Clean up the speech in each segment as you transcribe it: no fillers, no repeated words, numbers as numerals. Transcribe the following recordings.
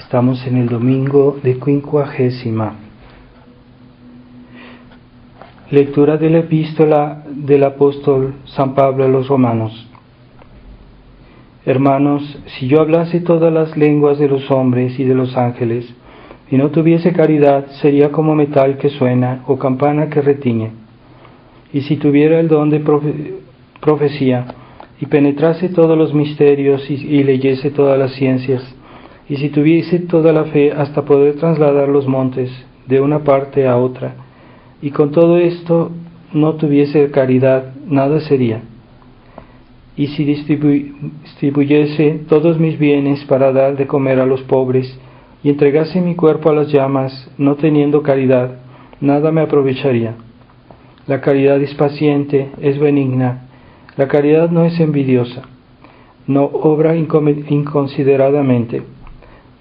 Estamos en el domingo de Quincuagésima. Lectura de la epístola del apóstol San Pablo a los Romanos. Hermanos, si yo hablase todas las lenguas de los hombres y de los ángeles, y no tuviese caridad, sería como metal que suena o campana que retiñe. Y si tuviera el don de profecía, y penetrase todos los misterios y leyese todas las ciencias, y si tuviese toda la fe hasta poder trasladar los montes de una parte a otra, y con todo esto no tuviese caridad, nada sería. Y si distribuyese todos mis bienes para dar de comer a los pobres, y entregase mi cuerpo a las llamas, no teniendo caridad, nada me aprovecharía. La caridad es paciente, es benigna. La caridad no es envidiosa, no obra inconsideradamente,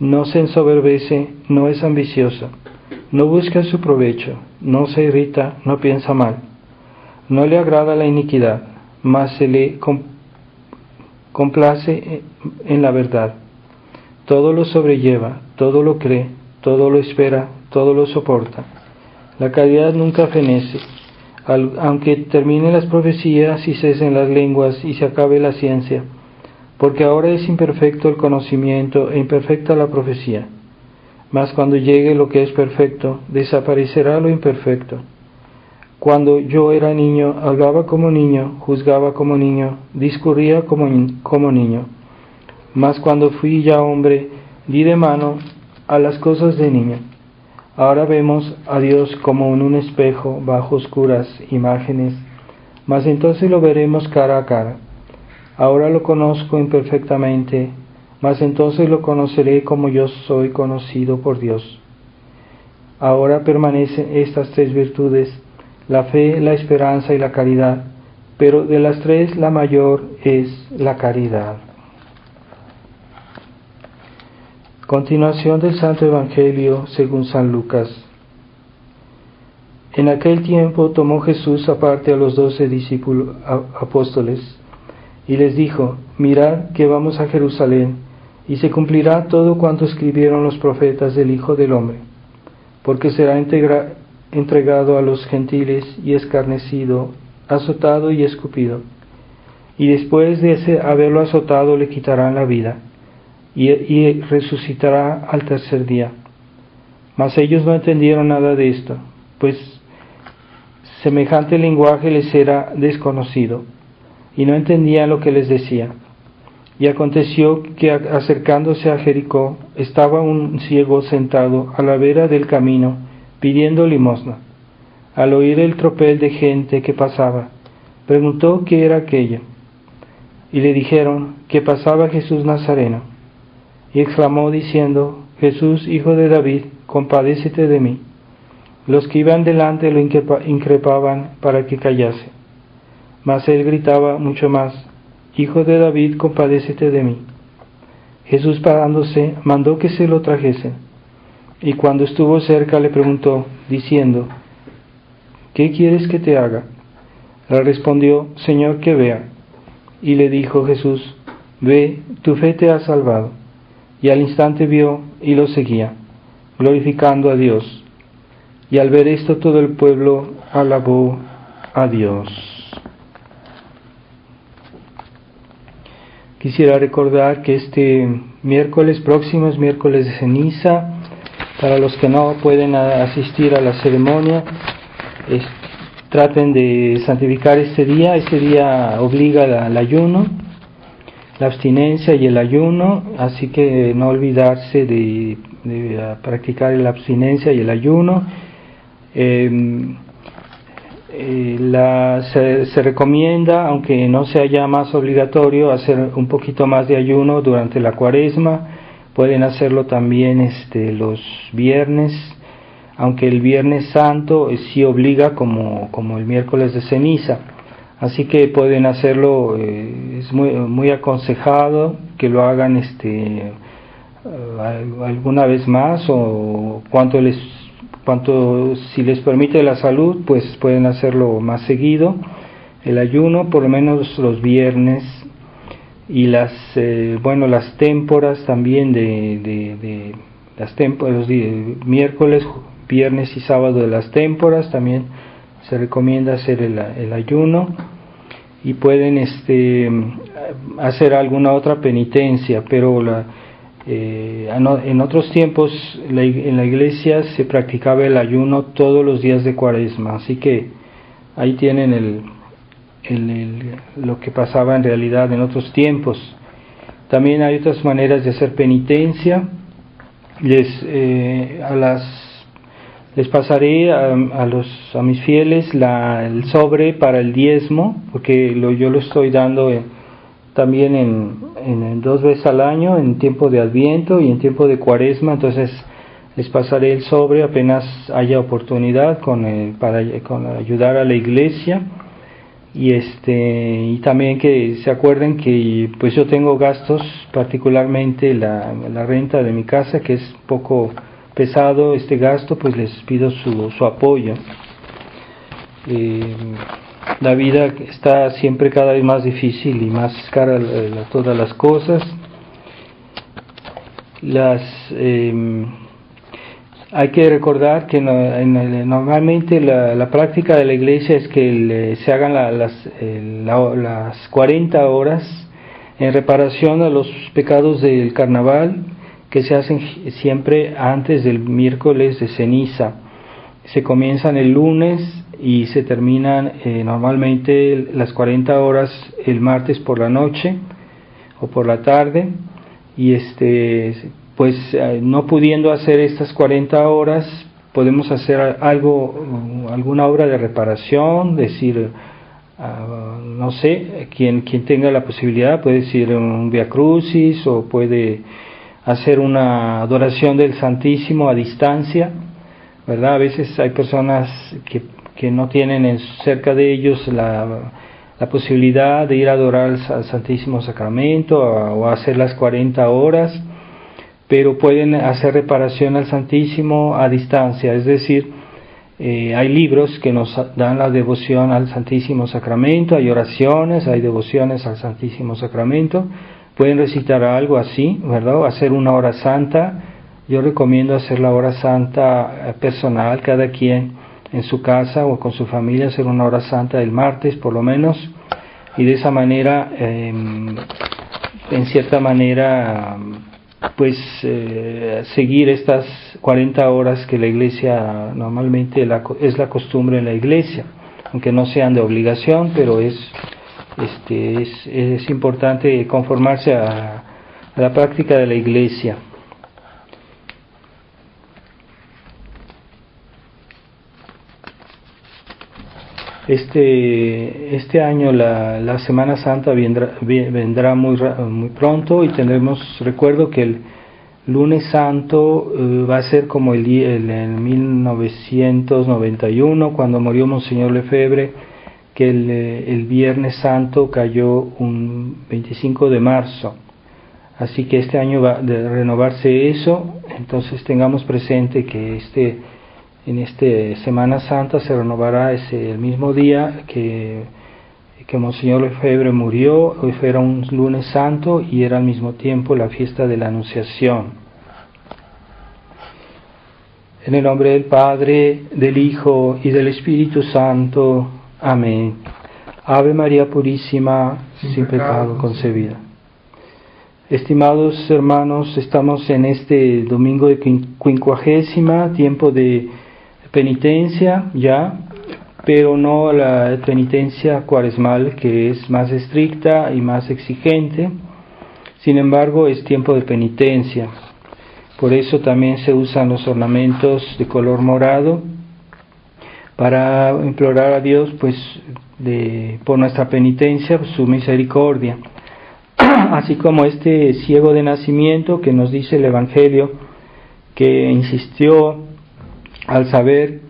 no se ensoberbece, no es ambiciosa, no busca su provecho, no se irrita, no piensa mal, no le agrada la iniquidad, mas se le complace en la verdad. Todo lo sobrelleva, todo lo cree, todo lo espera, todo lo soporta. La caridad nunca fenece. Aunque terminen las profecías y cesen las lenguas y se acabe la ciencia, porque ahora es imperfecto el conocimiento e imperfecta la profecía. Mas cuando llegue lo que es perfecto, desaparecerá lo imperfecto. Cuando yo era niño, hablaba como niño, juzgaba como niño, discurría como niño. Mas cuando fui ya hombre, di de mano a las cosas de niño. Ahora vemos a Dios como en un espejo, bajo oscuras imágenes, mas entonces lo veremos cara a cara. Ahora lo conozco imperfectamente, mas entonces lo conoceré como yo soy conocido por Dios. Ahora permanecen estas tres virtudes, la fe, la esperanza y la caridad, pero de las tres la mayor es la caridad. Continuación del Santo Evangelio según San Lucas. En aquel tiempo tomó Jesús aparte a los 12 discípulos apóstoles y les dijo: mirad que vamos a Jerusalén, y se cumplirá todo cuanto escribieron los profetas del Hijo del Hombre, porque será entregado a los gentiles y escarnecido, azotado y escupido, y después de haberlo azotado le quitarán la vida. Y resucitará al tercer día. Mas ellos no entendieron nada de esto, pues semejante lenguaje les era desconocido, y no entendían lo que les decía. Y aconteció que acercándose a Jericó, estaba un ciego sentado a la vera del camino, pidiendo limosna. Al oír el tropel de gente que pasaba, preguntó qué era aquello, y le dijeron que pasaba Jesús Nazareno. Y exclamó diciendo: Jesús, hijo de David, compadécete de mí. Los que iban delante lo increpaban para que callase. Mas él gritaba mucho más: Hijo de David, compadécete de mí. Jesús, parándose, mandó que se lo trajesen. Y cuando estuvo cerca le preguntó, diciendo: ¿qué quieres que te haga? Le respondió: Señor, que vea. Y le dijo Jesús: ve, tu fe te ha salvado. Y al instante vio y lo seguía, glorificando a Dios. Y al ver esto todo el pueblo alabó a Dios. Quisiera recordar que este miércoles próximo es miércoles de ceniza. Para los que no pueden asistir a la ceremonia, traten de santificar este día. Este día obliga al ayuno, la abstinencia y el ayuno, así que no olvidarse de practicar la abstinencia y el ayuno. Se recomienda, aunque no sea ya más obligatorio, hacer un poquito más de ayuno durante la Cuaresma. Pueden hacerlo también los viernes, aunque el Viernes Santo sí obliga como el miércoles de ceniza. Así que pueden hacerlo, es muy aconsejado que lo hagan alguna vez más, o si les permite la salud, pues pueden hacerlo más seguido, el ayuno, por lo menos los viernes, y las témporas también de miércoles, viernes y sábado de las témporas. También se recomienda hacer el ayuno, y pueden hacer alguna otra penitencia, pero en otros tiempos en la iglesia se practicaba el ayuno todos los días de Cuaresma, así que ahí tienen lo que pasaba en realidad en otros tiempos. También hay otras maneras de hacer penitencia. Les pasaré a mis fieles el sobre para el diezmo, porque yo lo estoy dando también en 2 veces al año, en tiempo de Adviento y en tiempo de Cuaresma. Entonces les pasaré el sobre apenas haya oportunidad con ayudar a la iglesia. Y también que se acuerden que pues yo tengo gastos, particularmente la renta de mi casa, que es poco pesado este gasto, pues les pido su apoyo. La vida está siempre cada vez más difícil y más cara todas las cosas. Hay que recordar que normalmente la práctica de la iglesia es que se hagan las 40 horas en reparación a los pecados del carnaval, que se hacen siempre antes del miércoles de ceniza. Se comienzan el lunes y se terminan normalmente las 40 horas el martes por la noche o por la tarde, y pues no pudiendo hacer estas 40 horas, podemos hacer alguna obra de reparación, decir, no sé, quien tenga la posibilidad puede decir un Via Crucis, o puede hacer una adoración del Santísimo a distancia, ¿verdad? A veces hay personas que no tienen cerca de ellos la posibilidad de ir a adorar al Santísimo Sacramento o a hacer las 40 horas, pero pueden hacer reparación al Santísimo a distancia, es decir, hay libros que nos dan la devoción al Santísimo Sacramento, hay oraciones, hay devociones al Santísimo Sacramento. Pueden recitar algo así, ¿verdad? O hacer una hora santa. Yo recomiendo hacer la hora santa personal, cada quien en su casa o con su familia, hacer una hora santa el martes por lo menos, y de esa manera, en cierta manera, pues seguir estas 40 horas que la iglesia normalmente es la costumbre en la iglesia, aunque no sean de obligación, pero es importante conformarse a la práctica de la iglesia. Este año la Semana Santa vendrá muy pronto, y recuerdo que el lunes santo va a ser como en 1991, cuando murió Monseñor Lefebvre, que el Viernes Santo cayó un 25 de marzo. Así que este año va a renovarse eso. Entonces tengamos presente que en esta Semana Santa se renovará el mismo día que Monseñor Lefebvre murió. Hoy era un lunes santo y era al mismo tiempo la fiesta de la Anunciación. En el nombre del Padre, del Hijo y del Espíritu Santo. Amén. Ave María Purísima, sin pecado concebida. Estimados hermanos, estamos en este domingo de quincuagésima, tiempo de penitencia ya, pero no la penitencia cuaresmal, que es más estricta y más exigente. Sin embargo, es tiempo de penitencia. Por eso también se usan los ornamentos de color morado, para implorar a Dios, pues, por nuestra penitencia, su misericordia. Así como este ciego de nacimiento que nos dice el Evangelio, que insistió al saber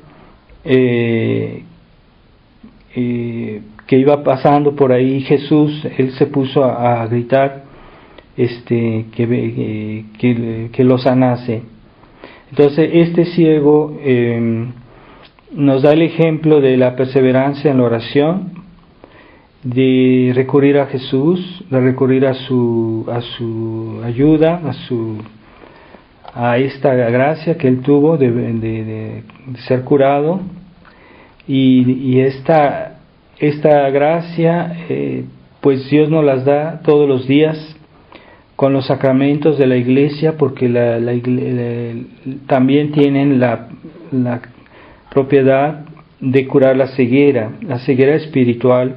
que iba pasando por ahí Jesús, él se puso a gritar que lo sanase. Entonces este ciego nos da el ejemplo de la perseverancia en la oración, de recurrir a Jesús, de recurrir a su ayuda, a esta gracia que él tuvo de ser curado, y esta gracia pues Dios nos las da todos los días con los sacramentos de la iglesia, porque también tienen la propiedad de curar la ceguera espiritual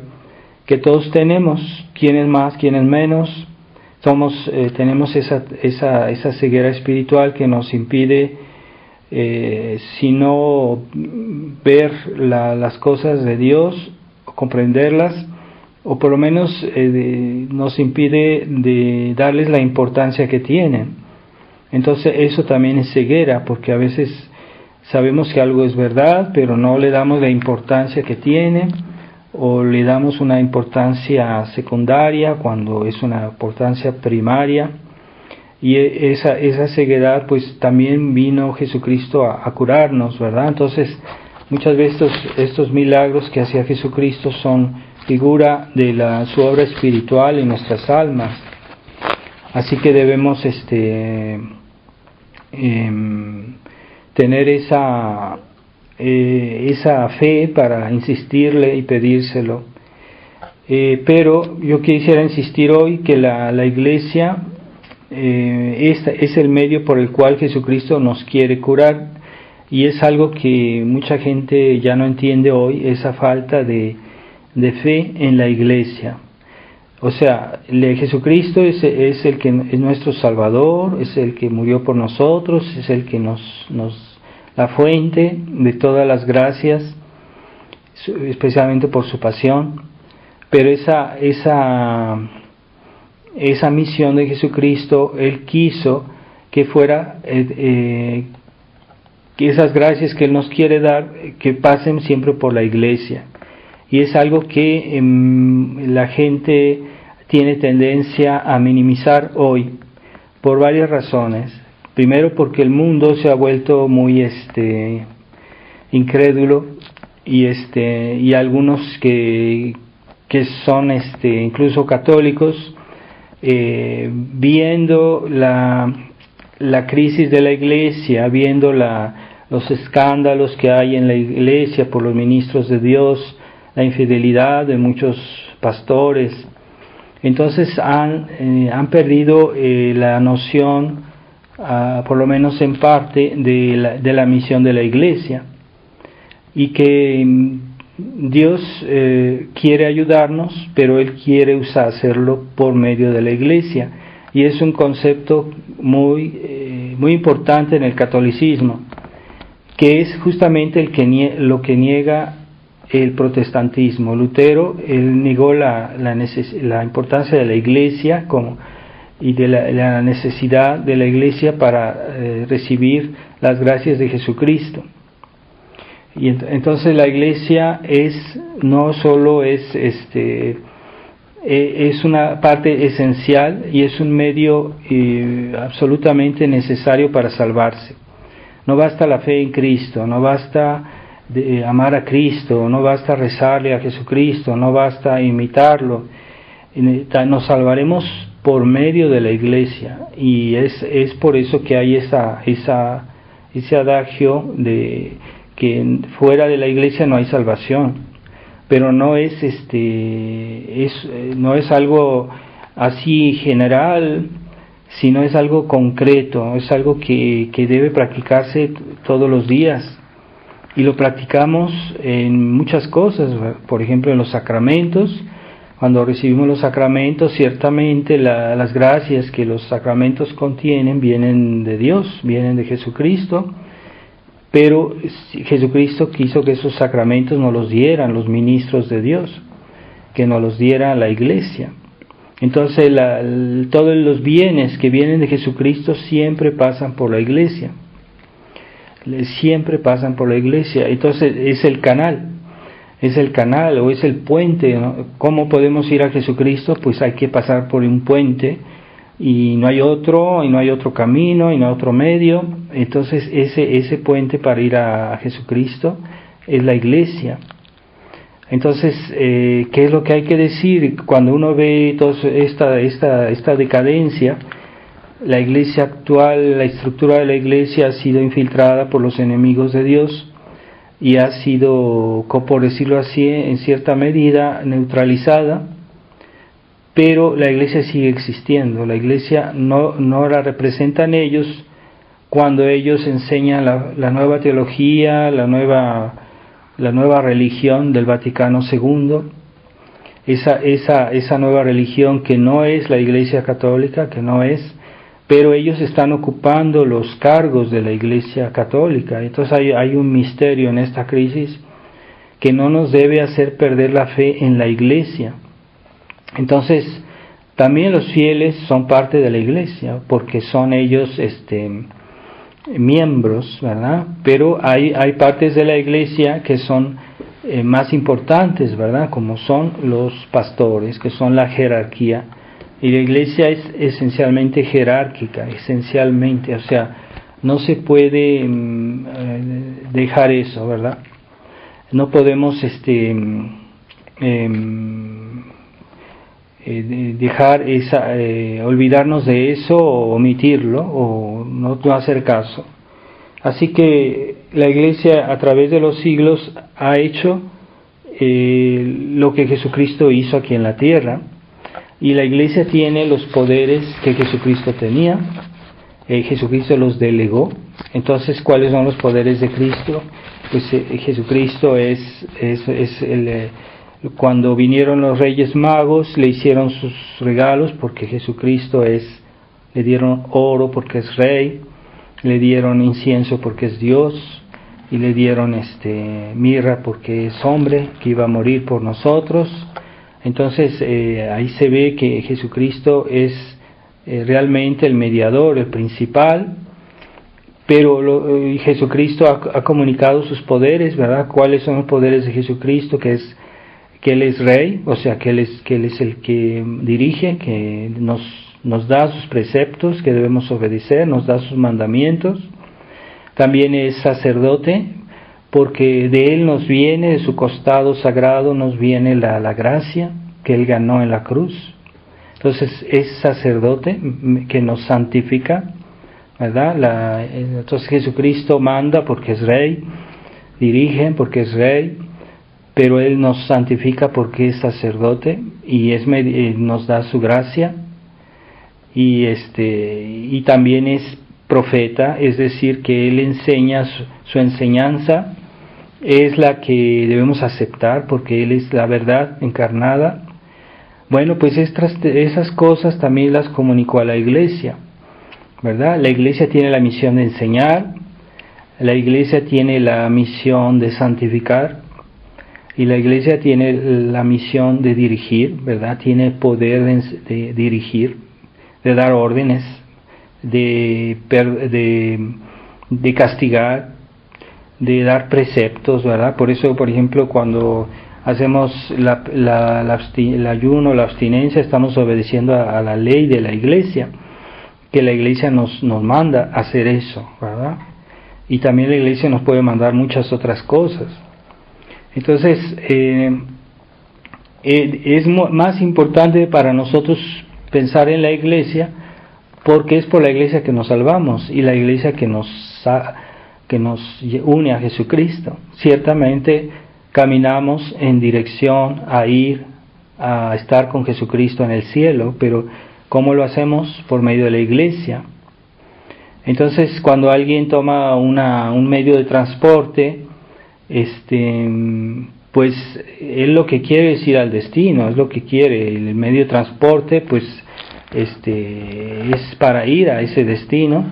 que todos tenemos, quienes más, quienes menos. Tenemos esa ceguera espiritual que nos impide sino ver las cosas de Dios, comprenderlas, o por lo menos nos impide de darles la importancia que tienen. Entonces eso también es ceguera, porque a veces sabemos que algo es verdad, pero no le damos la importancia que tiene, o le damos una importancia secundaria cuando es una importancia primaria. Y esa ceguedad, pues también vino Jesucristo a curarnos, ¿verdad? Entonces muchas veces estos milagros que hacía Jesucristo son figura de su obra espiritual en nuestras almas. Así que debemos tener esa fe para insistirle y pedírselo. Pero yo quisiera insistir hoy que la iglesia es el medio por el cual Jesucristo nos quiere curar, y es algo que mucha gente ya no entiende hoy, esa falta de fe en la iglesia. O sea, Jesucristo es el que es nuestro Salvador, es el que murió por nosotros, es el que la fuente de todas las gracias, especialmente por su pasión. Pero esa misión de Jesucristo, Él quiso que fuera que esas gracias que Él nos quiere dar, que pasen siempre por la iglesia. Y es algo que la gente tiene tendencia a minimizar hoy, por varias razones. Primero, porque el mundo se ha vuelto muy incrédulo, y algunos que son incluso católicos, viendo la crisis de la iglesia, viendo los escándalos que hay en la iglesia por los ministros de Dios, la infidelidad de muchos pastores, entonces han perdido la noción, por lo menos en parte, de la misión de la iglesia, y que Dios quiere ayudarnos, pero Él quiere hacerlo por medio de la iglesia, y es un concepto muy importante en el catolicismo, que es justamente lo que niega el protestantismo. Lutero, él negó la importancia de la iglesia y de la necesidad de la iglesia para recibir las gracias de Jesucristo. Y entonces la iglesia no solo es una parte esencial, y es un medio absolutamente necesario para salvarse. No basta la fe en Cristo, no basta amar a Cristo, no basta rezarle a Jesucristo, no basta imitarlo. Nos salvaremos por medio de la iglesia, y es por eso que hay ese adagio de que fuera de la iglesia no hay salvación. Pero no es algo así general, sino es algo concreto, es algo que debe practicarse todos los días, y lo practicamos en muchas cosas. Por ejemplo, en los sacramentos. Cuando recibimos los sacramentos, ciertamente las gracias que los sacramentos contienen vienen de Dios, vienen de Jesucristo, pero Jesucristo quiso que esos sacramentos nos los dieran los ministros de Dios, que nos los diera la iglesia. Entonces todos los bienes que vienen de Jesucristo siempre pasan por la iglesia, siempre pasan por la iglesia. Entonces es el canal o es el puente, ¿no? ¿Cómo podemos ir a Jesucristo? Pues hay que pasar por un puente, y no hay otro camino, y no hay otro medio. Entonces ese puente para ir a Jesucristo es la iglesia. Entonces, ¿qué es lo que hay que decir cuando uno ve toda esta decadencia? la iglesia actual, la estructura de la iglesia ha sido infiltrada por los enemigos de Dios y ha sido, por decirlo así, en cierta medida neutralizada, pero la iglesia sigue existiendo. La iglesia no la representan ellos cuando ellos enseñan la nueva teología, la nueva religión del Vaticano II, esa nueva religión que no es la Iglesia Católica, que no es, pero ellos están ocupando los cargos de la Iglesia Católica. Entonces hay un misterio en esta crisis que no nos debe hacer perder la fe en la Iglesia. Entonces, también los fieles son parte de la Iglesia, porque son ellos miembros, ¿verdad? Pero hay partes de la Iglesia que son más importantes, ¿verdad? Como son los pastores, que son la jerarquía. Y la Iglesia es esencialmente jerárquica, esencialmente, o sea, no se puede dejar eso, ¿verdad? No podemos dejar olvidarnos de eso o omitirlo o no hacer caso. Así que la Iglesia a través de los siglos ha hecho lo que Jesucristo hizo aquí en la tierra, y la Iglesia tiene los poderes que Jesucristo tenía. Jesucristo los delegó. Entonces, ¿cuáles son los poderes de Cristo? Pues Jesucristo cuando vinieron los Reyes Magos, le hicieron sus regalos porque Jesucristo le dieron oro porque es Rey, le dieron incienso porque es Dios, y le dieron mirra porque es hombre que iba a morir por nosotros. Entonces ahí se ve que Jesucristo es realmente el mediador, el principal, pero Jesucristo ha comunicado sus poderes, ¿verdad? ¿Cuáles son los poderes de Jesucristo? Que Él es Rey, o sea, que Él es el que dirige, que nos da sus preceptos que debemos obedecer, nos da sus mandamientos. También es sacerdote, porque de Él nos viene, de su costado sagrado nos viene la gracia que Él ganó en la cruz. Entonces es sacerdote que nos santifica, ¿verdad? Entonces Jesucristo manda porque es Rey, dirige porque es Rey, pero Él nos santifica porque es sacerdote y nos da su gracia, y también es profeta, es decir, que Él enseña su enseñanza, es la que debemos aceptar porque Él es la verdad encarnada. Bueno, pues esas cosas también las comunicó a la Iglesia, ¿verdad? La Iglesia tiene la misión de enseñar, la Iglesia tiene la misión de santificar, y la Iglesia tiene la misión de dirigir, ¿verdad? Tiene poder de dirigir, de dar órdenes, de castigar, de dar preceptos, ¿verdad? Por eso, por ejemplo, cuando hacemos el ayuno, la abstinencia, estamos obedeciendo a la ley de la Iglesia, que la Iglesia nos manda a hacer eso, ¿verdad? Y también la Iglesia nos puede mandar muchas otras cosas. Entonces, es más importante para nosotros pensar en la Iglesia, porque es por la Iglesia que nos salvamos y la Iglesia que nos une a Jesucristo. Ciertamente caminamos en dirección a ir a estar con Jesucristo en el cielo, pero ¿cómo lo hacemos? Por medio de la Iglesia. Entonces, cuando alguien toma un medio de transporte, pues él lo que quiere es ir al destino, es lo que quiere. El medio de transporte, pues es para ir a ese destino,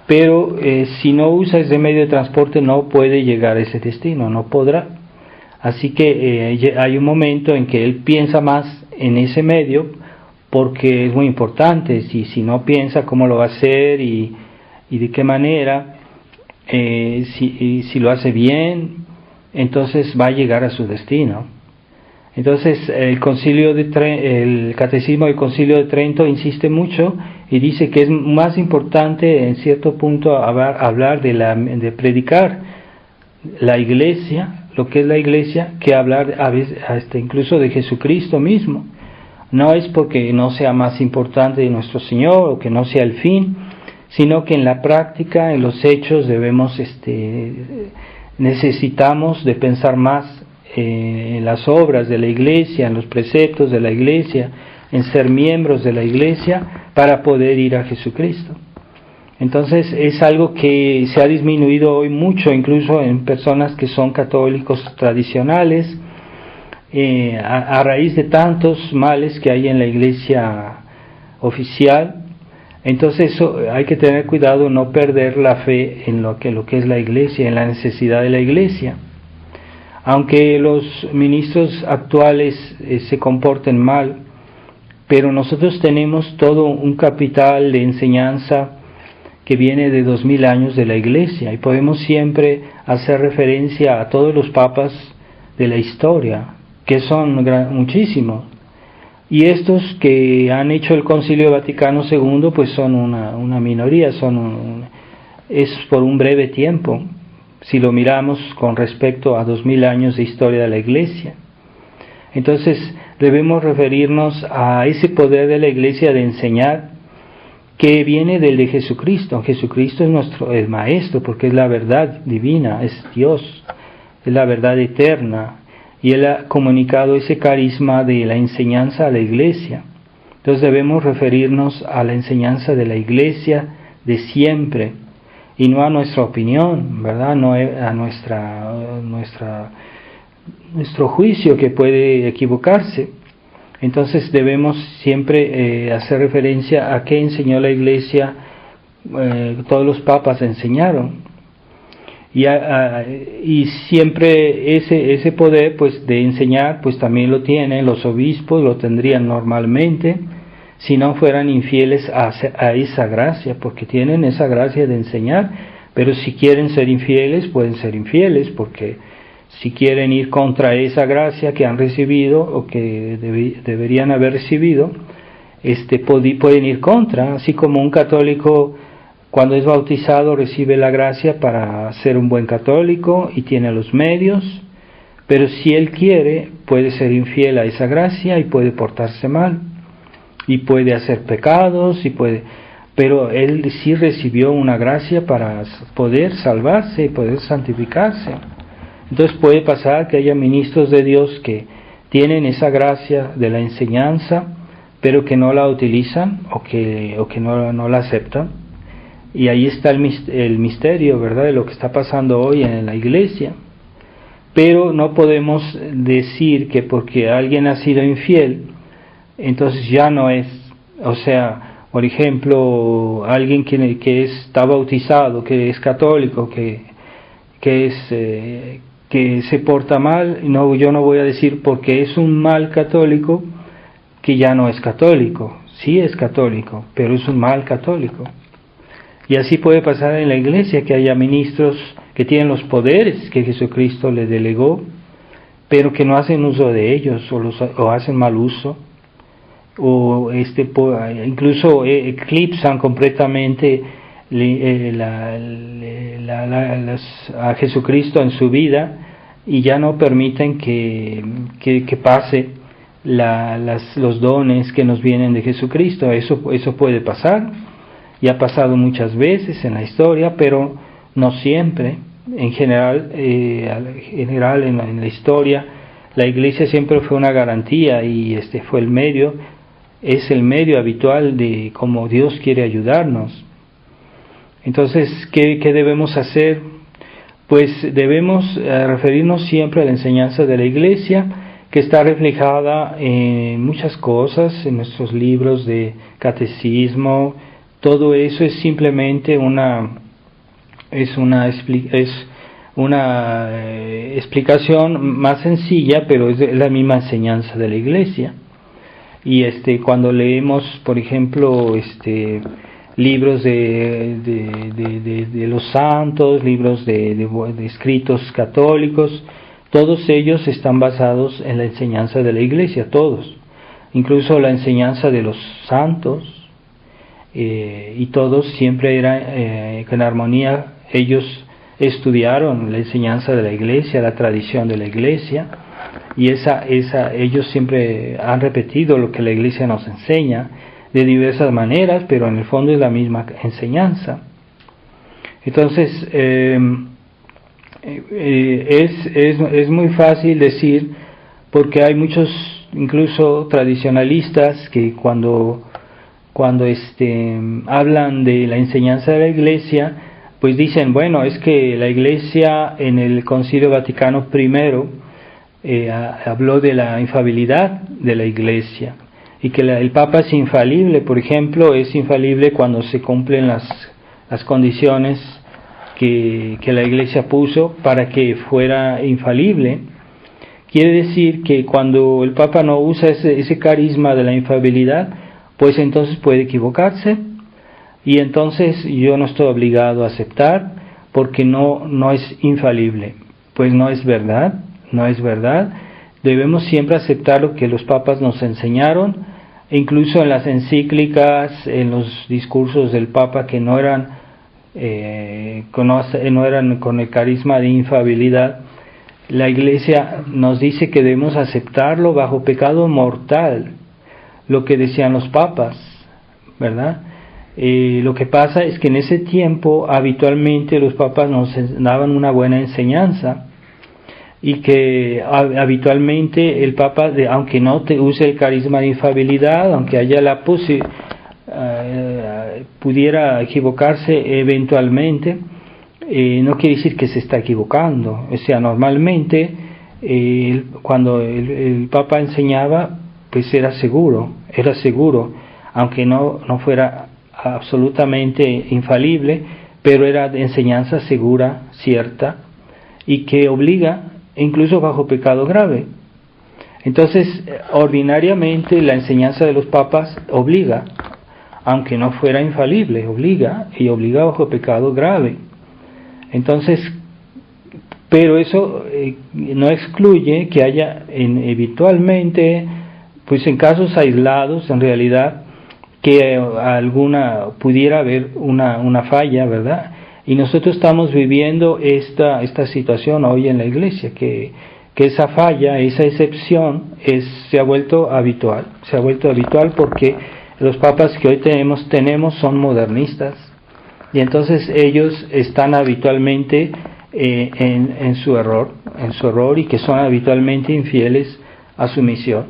pero si no usa ese medio de transporte no puede llegar a ese destino, no podrá. Así que hay un momento en que él piensa más en ese medio porque es muy importante. Si no piensa cómo lo va a hacer y de qué manera, si lo hace bien, entonces va a llegar a su destino. Entonces el Catecismo del Concilio de Trento insiste mucho y dice que es más importante en cierto punto hablar de predicar la Iglesia, lo que es la Iglesia, que hablar a veces incluso de Jesucristo mismo. No es porque no sea más importante de nuestro Señor o que no sea el fin, sino que en la práctica, en los hechos, necesitamos de pensar más en las obras de la iglesia, en los preceptos de la iglesia, en ser miembros de la iglesia para poder ir a Jesucristo. Entonces es algo que se ha disminuido hoy mucho, incluso en personas que son católicos tradicionales, a raíz de tantos males que hay en la iglesia oficial. Entonces hay que tener cuidado, no perder la fe en lo que es la iglesia, en la necesidad de la iglesia. Aunque los ministros actuales se comporten mal, pero nosotros tenemos todo un capital de enseñanza que viene de 2000 años de la iglesia, y podemos siempre hacer referencia a todos los papas de la historia, que son muchísimos. Y estos que han hecho el Concilio Vaticano II, pues son una minoría, es por un breve tiempo, si lo miramos con respecto a 2000 años de historia de la Iglesia. Entonces debemos referirnos a ese poder de la Iglesia de enseñar, que viene del de Jesucristo. Jesucristo es el Maestro, porque es la verdad divina, es Dios, es la verdad eterna. Y Él ha comunicado ese carisma de la enseñanza a la Iglesia. Entonces debemos referirnos a la enseñanza de la Iglesia de siempre, y no a nuestra opinión, ¿verdad? No a nuestro juicio, que puede equivocarse. Entonces debemos siempre hacer referencia a qué enseñó la Iglesia, todos los papas enseñaron. Y siempre ese poder, pues, de enseñar, pues también lo tienen los obispos, lo tendrían normalmente, si no fueran infieles a esa gracia, porque tienen esa gracia de enseñar. Pero si quieren ser infieles, pueden ser infieles, porque si quieren ir contra esa gracia que han recibido o que deberían haber recibido, pueden ir contra, así como un católico cuando es bautizado recibe la gracia para ser un buen católico y tiene los medios, pero si él quiere puede ser infiel a esa gracia y puede portarse mal y puede hacer pecados pero él sí recibió una gracia para poder salvarse y poder santificarse. Entonces puede pasar que haya ministros de Dios que tienen esa gracia de la enseñanza, pero que no la utilizan o que no la aceptan. Y ahí está el misterio, ¿verdad?, de lo que está pasando hoy en la iglesia. Pero no podemos decir que porque alguien ha sido infiel, entonces ya no es. O sea, por ejemplo, alguien que está bautizado, que es católico, que se porta mal, yo no voy a decir porque es un mal católico que ya no es católico. Sí es católico, pero es un mal católico. Y así puede pasar en la iglesia, que haya ministros que tienen los poderes que Jesucristo le delegó, pero que no hacen uso de ellos o hacen mal uso, o incluso eclipsan completamente a Jesucristo en su vida y ya no permiten que pase los dones que nos vienen de Jesucristo. Eso puede pasar. Y ha pasado muchas veces en la historia, pero no siempre. En general, en la historia, la iglesia siempre fue una garantía y es el medio habitual de cómo Dios quiere ayudarnos. Entonces, ¿qué debemos hacer? Pues debemos referirnos siempre a la enseñanza de la iglesia, que está reflejada en muchas cosas, en nuestros libros de catecismo. Todo eso es simplemente una explicación más sencilla, pero es la misma enseñanza de la iglesia. Y cuando leemos, por ejemplo, libros de los santos, libros de escritos católicos, todos ellos están basados en la enseñanza de la iglesia, todos, incluso la enseñanza de los santos. Y todos siempre eran en armonía. Ellos estudiaron la enseñanza de la iglesia, la tradición de la iglesia, y ellos siempre han repetido lo que la Iglesia nos enseña de diversas maneras, pero en el fondo es la misma enseñanza. Entonces, es muy fácil decir, porque hay muchos, incluso tradicionalistas, que cuando hablan de la enseñanza de la Iglesia, pues dicen, bueno, es que la Iglesia en el Concilio Vaticano I habló de la infalibilidad de la Iglesia, y que el Papa es infalible. Por ejemplo, es infalible cuando se cumplen las condiciones que la Iglesia puso para que fuera infalible. Quiere decir que cuando el Papa no usa ese carisma de la infalibilidad, pues entonces puede equivocarse, y entonces yo no estoy obligado a aceptar porque no es infalible. Pues no es verdad. Debemos siempre aceptar lo que los papas nos enseñaron, incluso en las encíclicas, en los discursos del Papa que no eran con el carisma de infalibilidad. La Iglesia nos dice que debemos aceptarlo bajo pecado mortal, lo que decían los papas, ¿verdad? Lo que pasa es que en ese tiempo habitualmente los papas nos daban una buena enseñanza, y que habitualmente el Papa, aunque no te use el carisma de infalibilidad, aunque haya la pudiera equivocarse eventualmente, no quiere decir que se está equivocando. O sea, normalmente cuando el Papa enseñaba, pues era seguro, aunque no fuera absolutamente infalible, pero era de enseñanza segura, cierta, y que obliga, incluso bajo pecado grave. Entonces, ordinariamente la enseñanza de los papas obliga, aunque no fuera infalible, obliga bajo pecado grave. Entonces, pero eso no excluye que haya eventualmente, pues en casos aislados, en realidad, que pudiera haber una falla, ¿verdad? Y nosotros estamos viviendo esta situación hoy en la Iglesia, que esa falla, esa excepción se ha vuelto habitual porque los papas que hoy tenemos son modernistas, y entonces ellos están habitualmente en su error, y que son habitualmente infieles a su misión.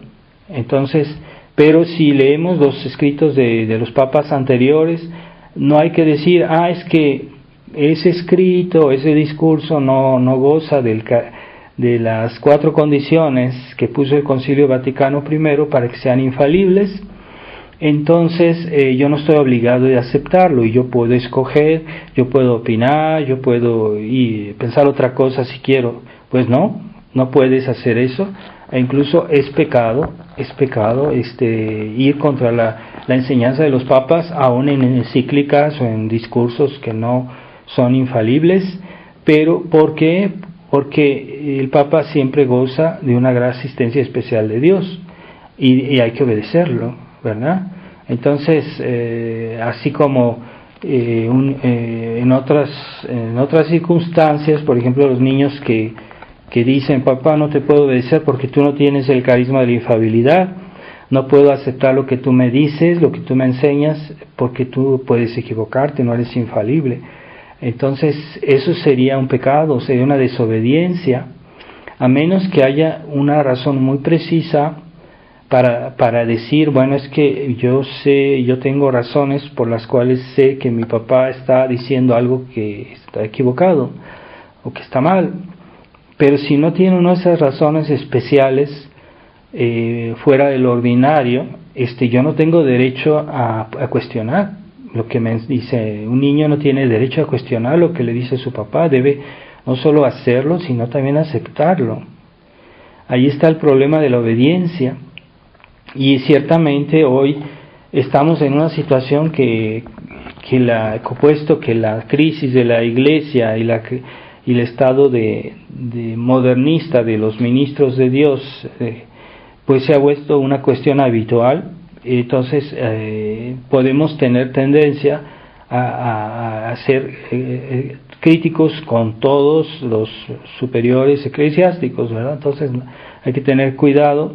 Entonces, pero si leemos los escritos de los papas anteriores, no hay que decir, es que ese escrito, ese discurso no goza de las 4 condiciones que puso el Concilio Vaticano I para que sean infalibles. Entonces yo no estoy obligado a aceptarlo, y yo puedo escoger, yo puedo opinar, yo puedo pensar otra cosa si quiero. Pues no puedes hacer eso, e incluso es pecado ir contra la enseñanza de los papas, aún en encíclicas o en discursos que no son infalibles. Pero ¿por qué? Porque el Papa siempre goza de una gran asistencia especial de Dios, y hay que obedecerlo, ¿verdad? Entonces, así como en otras circunstancias, por ejemplo, los niños que dicen, papá, no te puedo obedecer porque tú no tienes el carisma de la infalibilidad, no puedo aceptar lo que tú me dices, lo que tú me enseñas, porque tú puedes equivocarte, no eres infalible. Entonces eso sería un pecado, sería una desobediencia, a menos que haya una razón muy precisa para decir, bueno, es que yo tengo razones por las cuales sé que mi papá está diciendo algo que está equivocado o que está mal. Pero si no tiene una de esas razones especiales fuera de lo ordinario, yo no tengo derecho a cuestionar lo que me dice. Un niño no tiene derecho a cuestionar lo que le dice su papá, debe no solo hacerlo, sino también aceptarlo. Ahí está el problema de la obediencia, y ciertamente hoy estamos en una situación puesto que la crisis de la Iglesia y el estado de modernista de los ministros de Dios pues se ha vuelto una cuestión habitual. Entonces podemos tener tendencia a críticos con todos los superiores eclesiásticos, ¿verdad? Entonces hay que tener cuidado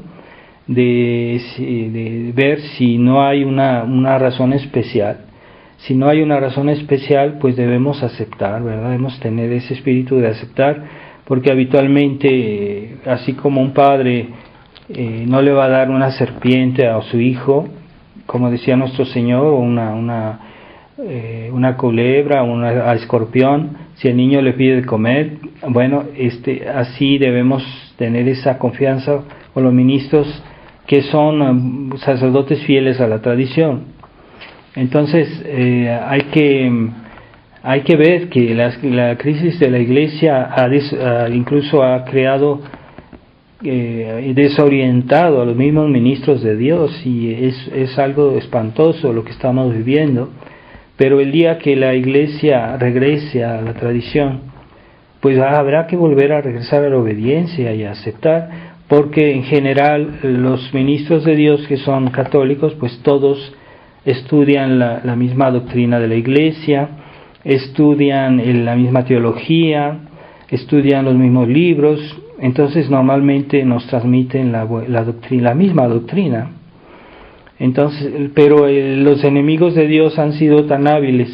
de ver si no hay una razón especial. Si no hay una razón especial, pues debemos aceptar, ¿verdad? Debemos tener ese espíritu de aceptar, porque habitualmente, así como un padre no le va a dar una serpiente a su hijo, como decía nuestro Señor, o una culebra, a escorpión, si el niño le pide de comer, bueno, así debemos tener esa confianza con los ministros que son sacerdotes fieles a la tradición. Entonces hay que ver que la crisis de la Iglesia incluso ha creado desorientado a los mismos ministros de Dios, y es algo espantoso lo que estamos viviendo. Pero el día que la Iglesia regrese a la tradición, pues habrá que volver a regresar a la obediencia y a aceptar, porque en general los ministros de Dios que son católicos, pues todos estudian la misma doctrina de la Iglesia, estudian la misma teología, estudian los mismos libros. Entonces normalmente nos transmiten la misma doctrina. Entonces, pero los enemigos de Dios han sido tan hábiles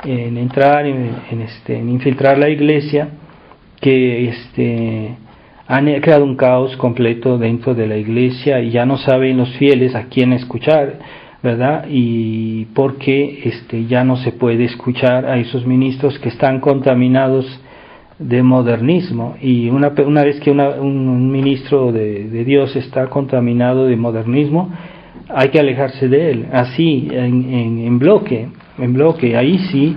en entrar, en infiltrar la Iglesia, que han creado un caos completo dentro de la Iglesia, y ya no saben los fieles a quién escuchar, ¿verdad? Y porque ya no se puede escuchar a esos ministros que están contaminados de modernismo. Y una vez que un ministro de Dios está contaminado de modernismo, hay que alejarse de él, así, en bloque. Ahí sí,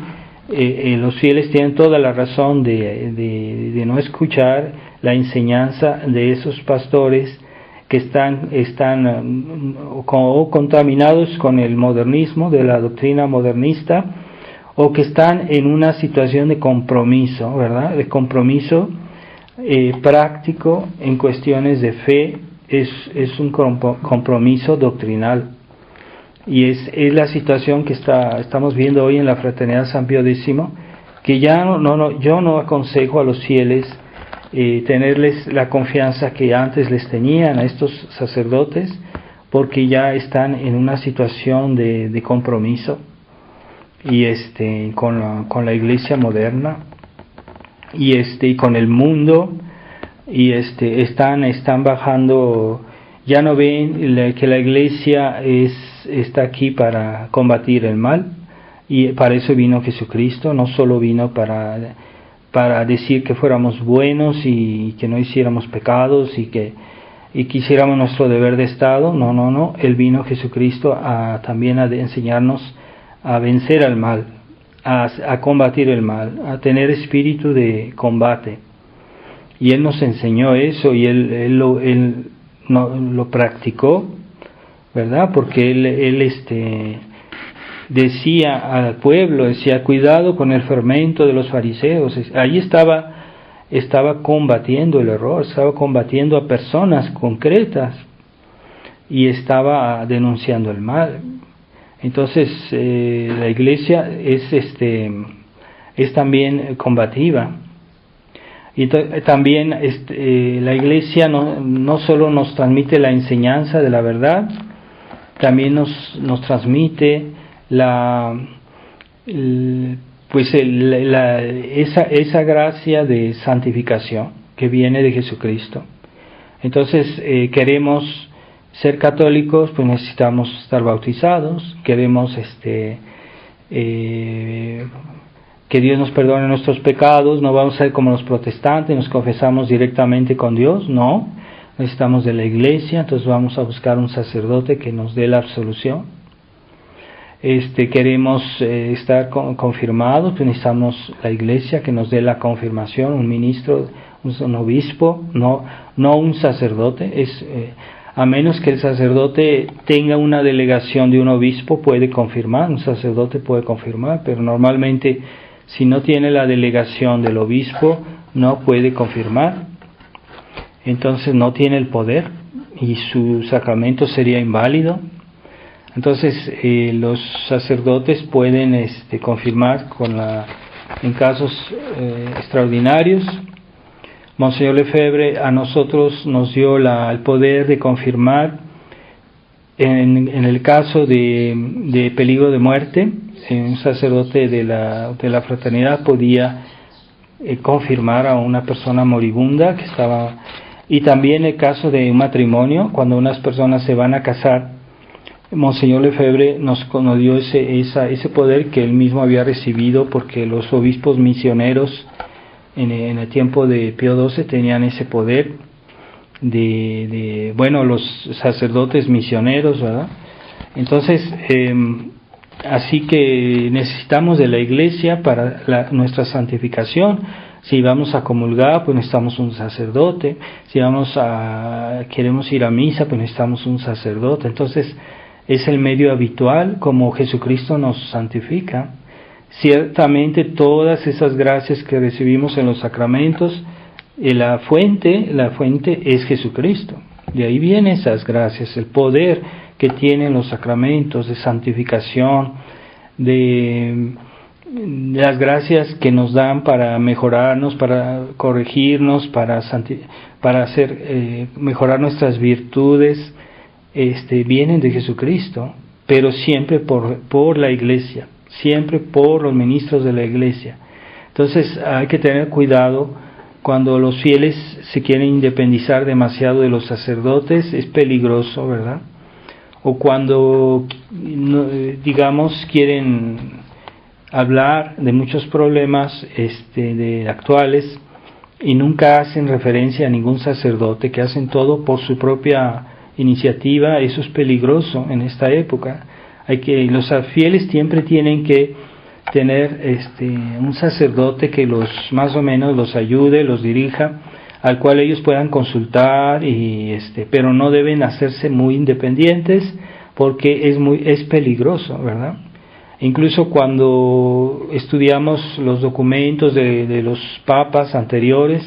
los fieles tienen toda la razón de no escuchar la enseñanza de esos pastores que están contaminados con el modernismo, de la doctrina modernista, o que están en una situación de compromiso, ¿verdad? De compromiso práctico en cuestiones de fe. Es un compromiso doctrinal, y es la situación que estamos viendo hoy en la Fraternidad San Pío X, que yo no aconsejo a los fieles tenerles la confianza que antes les tenían a estos sacerdotes, porque ya están en una situación de compromiso y con la Iglesia moderna y con el mundo, y están bajando. Ya no ven que la Iglesia está aquí para combatir el mal, y para eso vino Jesucristo. No solo vino para decir que fuéramos buenos y que no hiciéramos pecados y que hiciéramos nuestro deber de Estado. No, Él vino, Jesucristo, también a enseñarnos a vencer al mal, a combatir el mal, a tener espíritu de combate. Y Él nos enseñó eso, y Él lo practicó, ¿verdad? Porque Él decía al pueblo, cuidado con el fermento de los fariseos. Ahí estaba combatiendo el error, estaba combatiendo a personas concretas, y estaba denunciando el mal. Entonces la Iglesia es también combativa. Y también la Iglesia no solo nos transmite la enseñanza de la verdad, también nos transmite esa gracia de santificación que viene de Jesucristo. Entonces queremos ser católicos, pues necesitamos estar bautizados. Queremos que Dios nos perdone nuestros pecados. No vamos a ser como los protestantes, nos confesamos directamente con Dios. No, necesitamos de la Iglesia. Entonces vamos a buscar un sacerdote que nos dé la absolución. Queremos estar confirmados, pues necesitamos la Iglesia que nos dé la confirmación, un ministro, un obispo, no un sacerdote. A menos que el sacerdote tenga una delegación de un obispo, puede confirmar. Un sacerdote puede confirmar, pero normalmente, si no tiene la delegación del obispo, no puede confirmar. Entonces no tiene el poder y su sacramento sería inválido. Entonces los sacerdotes pueden confirmar con la en casos extraordinarios. Monseñor Lefebvre a nosotros nos dio el poder de confirmar en el caso de peligro de muerte. Un sacerdote de la fraternidad podía confirmar a una persona moribunda que estaba, y también el caso de un matrimonio, cuando unas personas se van a casar. Monseñor Lefebvre nos dio ese poder que él mismo había recibido, porque los obispos misioneros en el tiempo de Pío XII tenían ese poder los sacerdotes misioneros, ¿verdad? Entonces, así que necesitamos de la Iglesia para nuestra santificación. Si vamos a comulgar, pues necesitamos un sacerdote. Si queremos ir a misa, pues necesitamos un sacerdote. Entonces, es el medio habitual como Jesucristo nos santifica. Ciertamente todas esas gracias que recibimos en los sacramentos, la fuente es Jesucristo. De ahí vienen esas gracias, el poder que tienen los sacramentos de santificación, de las gracias que nos dan para mejorarnos, para corregirnos, para hacer mejorar nuestras virtudes. Vienen de Jesucristo, pero siempre por la Iglesia, siempre por los ministros de la Iglesia. Entonces hay que tener cuidado cuando los fieles se quieren independizar demasiado de los sacerdotes, es peligroso, ¿verdad? O cuando, digamos, quieren hablar de muchos problemas actuales y nunca hacen referencia a ningún sacerdote, que hacen todo por su propia iniciativa. Eso es peligroso en esta época. Los fieles siempre tienen que tener un sacerdote que más o menos los ayude, los dirija, al cual ellos puedan consultar, pero no deben hacerse muy independientes, porque es peligroso, ¿verdad? Incluso cuando estudiamos los documentos de los papas anteriores,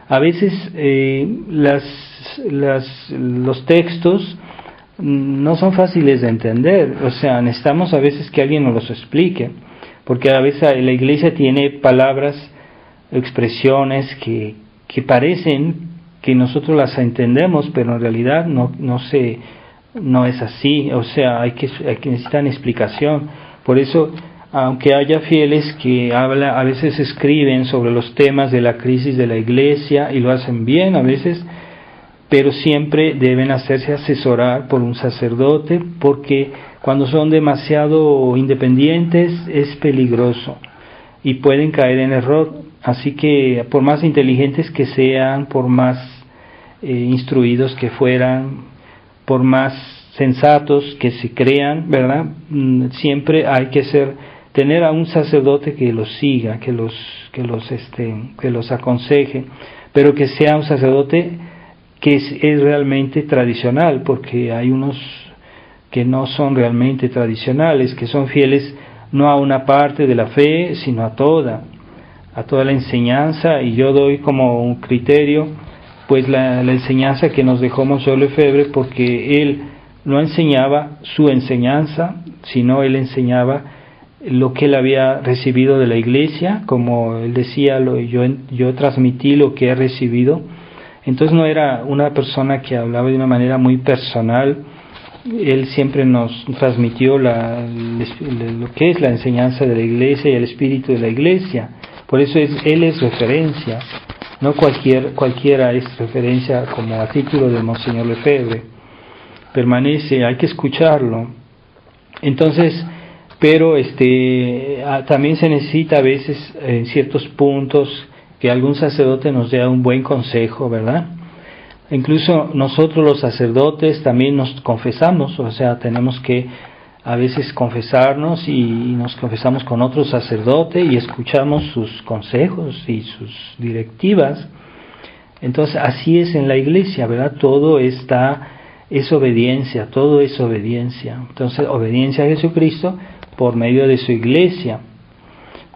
a veces los textos no son fáciles de entender. O sea, necesitamos a veces que alguien nos los explique, porque a veces la Iglesia tiene palabras, expresiones que parecen que nosotros las entendemos, pero en realidad no es así. O sea, necesitan explicación. Por eso, aunque haya fieles que a veces escriben sobre los temas de la crisis de la Iglesia, y lo hacen bien a veces, pero siempre deben hacerse asesorar por un sacerdote, porque cuando son demasiado independientes es peligroso y pueden caer en error. Así que por más inteligentes que sean, por más instruidos que fueran, por más sensatos que se crean, ¿verdad? Siempre hay que tener a un sacerdote que los siga, que los aconseje, pero que sea un sacerdote que es realmente tradicional, porque hay unos que no son realmente tradicionales, que son fieles no a una parte de la fe, sino a toda la enseñanza. Y yo doy como un criterio pues la enseñanza que nos dejó Monseñor Lefebvre, porque él no enseñaba su enseñanza, sino él enseñaba lo que él había recibido de la Iglesia. Como él decía, yo transmití lo que he recibido. Entonces no era una persona que hablaba de una manera muy personal. Él siempre nos transmitió lo que es la enseñanza de la Iglesia y el espíritu de la Iglesia. Por eso él es referencia, no cualquiera es referencia como a título de Monseñor Lefebvre. Permanece, hay que escucharlo. Entonces, pero también se necesita a veces en ciertos puntos que algún sacerdote nos dé un buen consejo, ¿verdad? Incluso nosotros los sacerdotes también nos confesamos, o sea, tenemos que a veces confesarnos, y nos confesamos con otro sacerdote y escuchamos sus consejos y sus directivas. Entonces así es en la Iglesia, ¿verdad? Todo es obediencia, todo es obediencia. Entonces, obediencia a Jesucristo por medio de su Iglesia.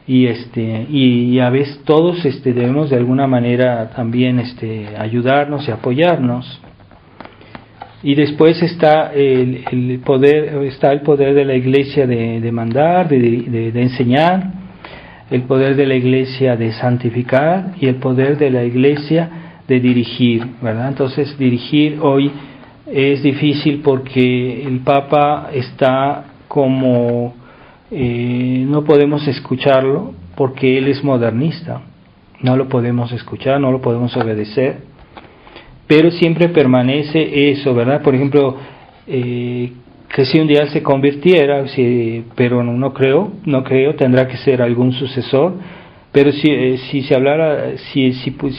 Y a veces todos debemos de alguna manera también ayudarnos y apoyarnos. Y después está el poder de la Iglesia de mandar, de enseñar. el poder de la Iglesia de santificar y el poder de la Iglesia de dirigir, ¿verdad? Entonces dirigir hoy es difícil porque el Papa está como no podemos escucharlo porque él es modernista, no lo podemos escuchar, no lo podemos obedecer, pero siempre permanece eso, ¿verdad? Por ejemplo, que si un día se convirtiera, pero no creo, tendrá que ser algún sucesor, pero si se hablara, si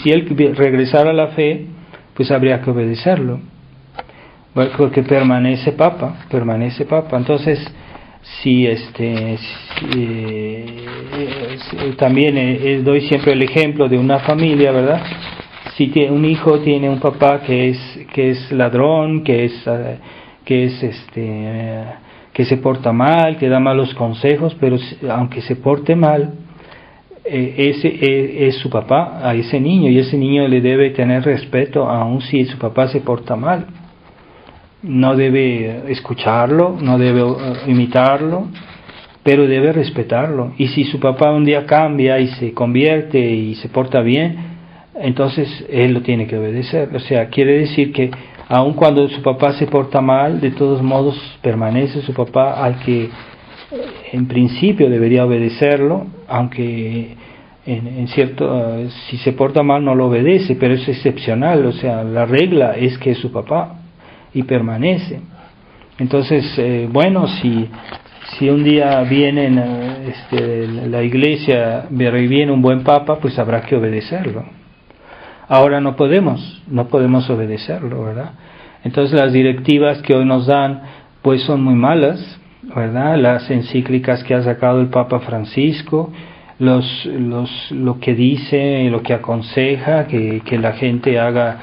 él regresara a la fe, pues habría que obedecerlo, porque permanece papa. Entonces, también doy siempre el ejemplo de una familia, ¿verdad? Si un hijo tiene un papá que es ladrón, que se porta mal, que da malos consejos, pero aunque se porte mal, ese es su papá a ese niño, y ese niño le debe tener respeto aun si su papá se porta mal. No debe escucharlo, no debe imitarlo, pero debe respetarlo. Y si su papá un día cambia y se convierte y se porta bien, entonces él lo tiene que obedecer. O sea, quiere decir que aun cuando su papá se porta mal, de todos modos permanece su papá, al que en principio debería obedecerlo, aunque si se porta mal no lo obedece, pero es excepcional. O sea, la regla es que es su papá y permanece. Entonces, si un día viene la Iglesia, viene un buen papa, pues habrá que obedecerlo. Ahora no podemos obedecerlo, ¿verdad? Entonces las directivas que hoy nos dan, pues son muy malas, ¿verdad? Las encíclicas que ha sacado el Papa Francisco, lo que dice, lo que aconseja, que la gente haga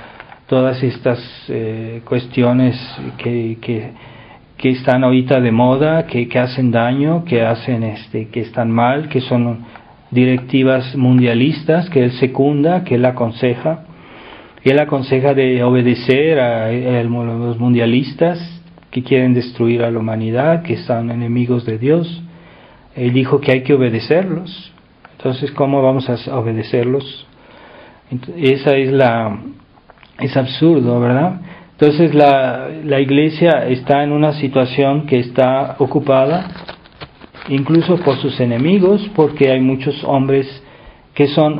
todas estas cuestiones que están ahorita de moda, que hacen daño, que están mal, que son directivas mundialistas que él secunda, que él aconseja. Y él aconseja de obedecer a los mundialistas que quieren destruir a la humanidad, que son enemigos de Dios. Él dijo que hay que obedecerlos. Entonces, ¿cómo vamos a obedecerlos? Es absurdo, ¿verdad? Entonces la Iglesia está en una situación que está ocupada incluso por sus enemigos, porque hay muchos hombres que son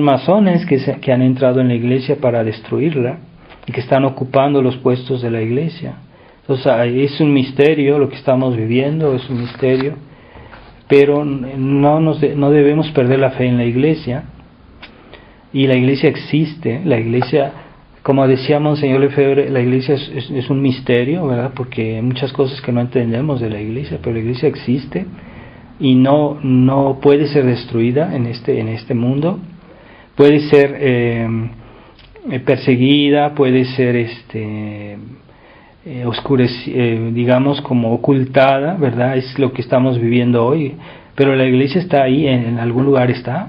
masones que han entrado en la Iglesia para destruirla y que están ocupando los puestos de la Iglesia. Entonces es un misterio lo que estamos viviendo, es un misterio, pero no debemos perder la fe en la Iglesia. Y la Iglesia existe, la Iglesia, como decía Monseñor Lefebvre, la Iglesia es un misterio, ¿verdad? Porque hay muchas cosas que no entendemos de la Iglesia, pero la Iglesia existe y no puede ser destruida en este mundo. Puede ser perseguida, puede ser digamos como ocultada, ¿verdad? Es lo que estamos viviendo hoy, pero la Iglesia está ahí, en algún lugar está.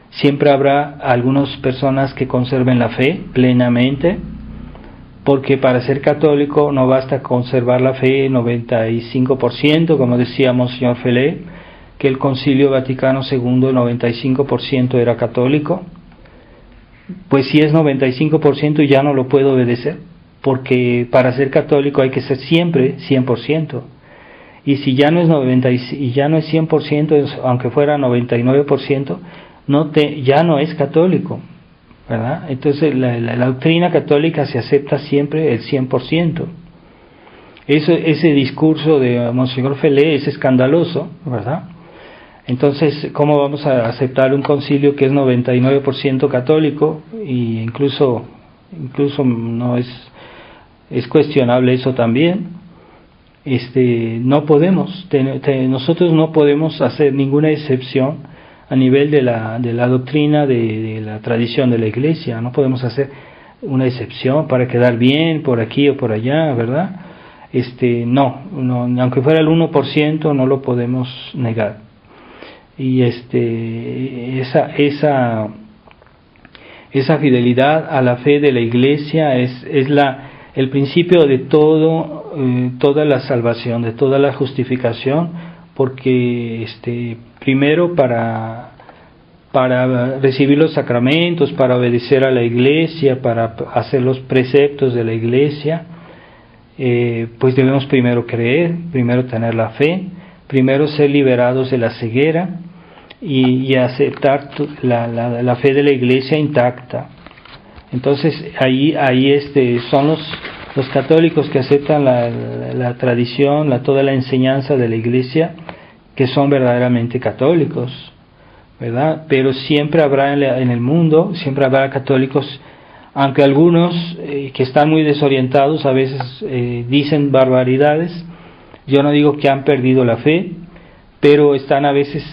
Siempre habrá algunas personas que conserven la fe plenamente, porque para ser católico no basta conservar la fe 95%, como decía Monseñor Felé, que el Concilio Vaticano II, el 95% era católico. Pues si es 95% ya no lo puedo obedecer, porque para ser católico hay que ser siempre 100%. Y si ya no es 100%, aunque fuera 99%, ya no es católico, ¿verdad? Entonces la doctrina católica se acepta siempre el 100%. Ese discurso de Monseñor Felé es escandaloso, ¿verdad? Entonces, ¿cómo vamos a aceptar un concilio que es 99% católico? Y incluso no es cuestionable eso también. No podemos, nosotros no podemos hacer ninguna excepción a nivel de la doctrina de la tradición de la Iglesia. No podemos hacer una excepción para quedar bien por aquí o por allá, ¿verdad? No, aunque fuera el 1%, no lo podemos negar. Y esa fidelidad a la fe de la Iglesia es el principio de toda la salvación, de toda la justificación, porque primero para recibir los sacramentos, para obedecer a la iglesia, para hacer los preceptos de la iglesia, pues debemos primero creer, primero tener la fe, primero ser liberados de la ceguera y aceptar la fe de la iglesia intacta. Entonces ahí son los católicos que aceptan la tradición, toda la enseñanza de la iglesia, que son verdaderamente católicos, ¿verdad? Pero siempre habrá en el mundo, siempre habrá católicos, aunque algunos que están muy desorientados a veces dicen barbaridades. Yo no digo que han perdido la fe, pero están a veces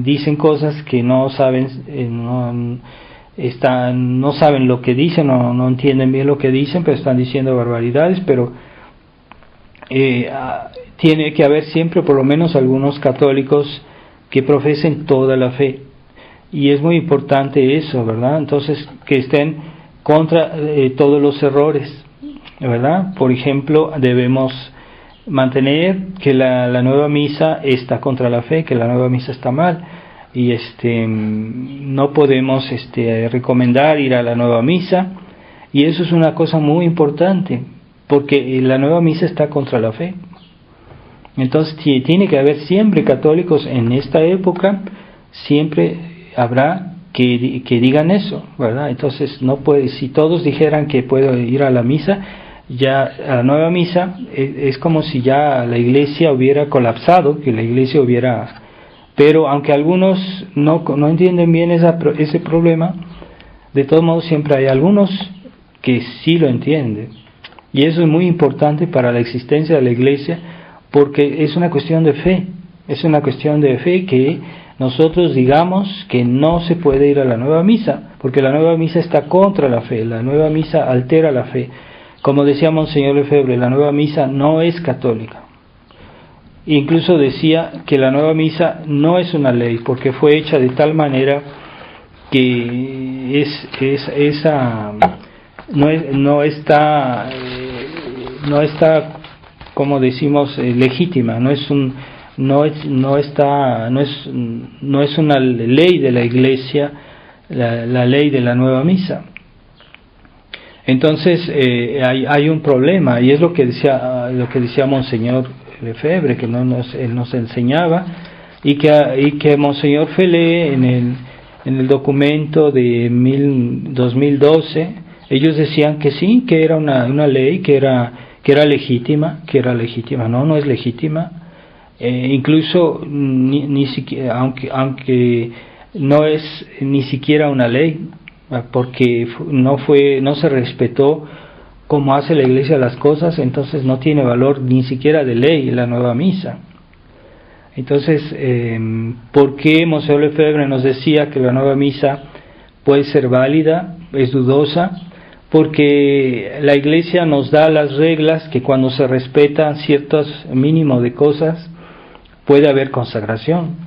dicen cosas que no saben, no saben lo que dicen, no entienden bien lo que dicen, pero están diciendo barbaridades. Pero tiene que haber siempre por lo menos algunos católicos que profesen toda la fe, y es muy importante eso, ¿verdad? Entonces, que estén contra todos los errores, ¿verdad? Por ejemplo, debemos mantener que la nueva misa está contra la fe, que la nueva misa está mal, y no podemos recomendar ir a la nueva misa, y eso es una cosa muy importante, porque la nueva misa está contra la fe. Entonces tiene que haber siempre católicos en esta época, siempre habrá que digan eso, ¿verdad? Entonces no puede, si todos dijeran que puedo ir a la misa, ya a la nueva misa, es como si ya la iglesia hubiera colapsado, que la iglesia hubiera... Pero aunque algunos no entienden bien ese problema, de todos modos siempre hay algunos que sí lo entienden, y eso es muy importante para la existencia de la iglesia, porque es una cuestión de fe, que nosotros digamos que no se puede ir a la nueva misa, porque la nueva misa está contra la fe, la nueva misa altera la fe. Como decía Monseñor Lefebvre, la nueva misa no es católica. Incluso decía que la nueva misa no es una ley, porque fue hecha de tal manera que no está como decimos legítima, no es una ley de la iglesia, la ley de la nueva misa. Entonces hay un problema, y es lo que decía Monseñor Lefebvre, que él nos enseñaba, y que Monseñor Felé en el documento de 2012, ellos decían que sí, que era una ley que era legítima, no es legítima. Incluso ni siquiera, aunque no es ni siquiera una ley, porque no se respetó como hace la iglesia las cosas, entonces no tiene valor ni siquiera de ley la nueva misa. Entonces, ¿por qué Monseñor Lefebvre nos decía que la nueva misa puede ser válida? Es dudosa, porque la iglesia nos da las reglas que cuando se respetan ciertos mínimos de cosas puede haber consagración.